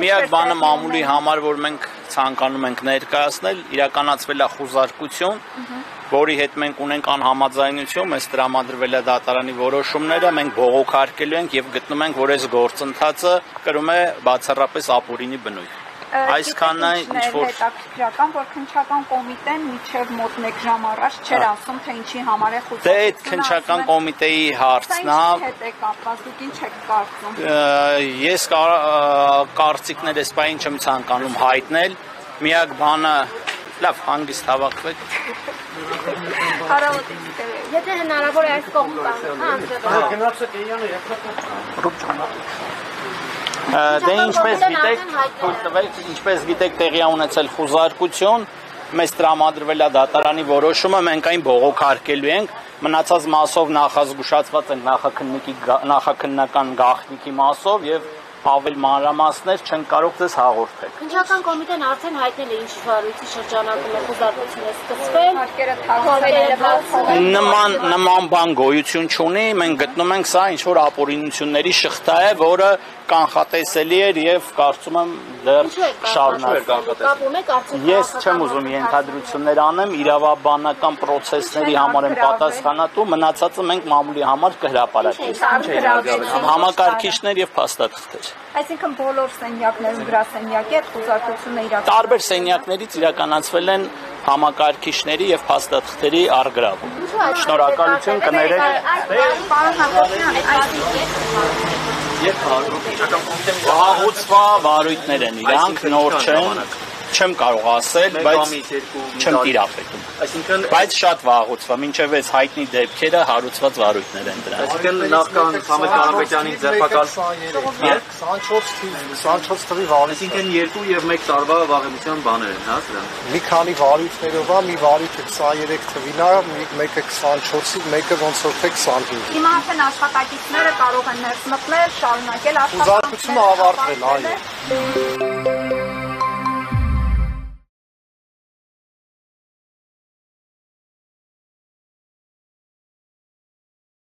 Միակ բանը մամուլի համար, որ մենք ցանկանում ենք ներկայացնել, իրականացվել է խուզարկություն, որի հետ մենք ունենք անհամաձայնություն, մեզ տրամադրվել է դատարանի որոշումները, մենք բողոքարկելու ենք եւ գտնում ենք, որ այս գործընթացը կրում է բացառապես ապօրինի բնույթ։ Այսքանն է ինչ որ հետաքրքրական, որ քննչական կոմիտեն միջև մոտ 1 ժամ առաջ չէր ասում, թե ինչի համար է խուսափում։ Դե այդ քննչական կոմիտեի հարցն է։ Հետ է կապված, դուք ինչ եք կարծում։ Ես կարծիքներ էս բան չեմ ցանկանում հայտնել։ Միակ բանը լավ հանգիստ հավաքվեք։ Եթե հնարավոր է այս կողմ Դե ինչպես գիտեք տեղի ունեցել խուզարկություն, մեզ տրամադրվել է դատարանի որոշումը, մենք այն բողոքարկելու ենք, մնացած մասով նախազգուշացված ենք նախաքննական գաղտնիքի մասով եւ ավել մանրամասներ չեն կարող ձեզ հաղորդել։ Քննչական կոմիտեն արդեն հայտնել է ինչ վարույցի շրջանակում է խուզարկությունը սկսվել։ Նման բան գոյություն չունի, մենք գտնում ենք սա ինչ որ ապօրինությունների շղթա է, որը կանխատեսելի էր եւ կարծում եմ դեռ շարունակվի։ Ես չեմ ուզում ենթադրություններ անեմ, իրավաբանական process-ների համար եմ պատասխանատու, մնացածը մենք մամուլի համար կհրապարակենք։ Համակարգիչներ եւ փաստաթղթեր։ Այսինքն բոլոր սենյակներում գրասենյակի այդ խուզարկությունը իրականացվել։ Տարբեր սենյակներից իրականացվել են համակարգիչների եւ փաստաթղթերի առգրավում։ Շնորհակալություն կներեք։ Հաղորդված վարույթներ են իրանք, նոր չեն, չեմ կարող ասել, բայց չեմ տիրապետում։ Բայց շատ վաղուց, մինչև այս հայտնի դեպքերը հարուցված վարույթներ են դրանք։ Այսինքն նախքան Սամվել Կարապետյանի ձերբակալ 24 թվի վարույթ։ Այսինքն 2 եւ 1 տարվա վաղեմության բաներ են, հա, սրանք։ Մի քանի վարույթներով է, մի վարույթը 23 թվին է, մեկը 24-ի, մեկը ոնց որ թե 25-ի։ Հիմա արդեն աշխատակիցները կարող են ներս մտնել, շարունակել աշխատանքները։ Խուզարկությունը ավարտվել, այո։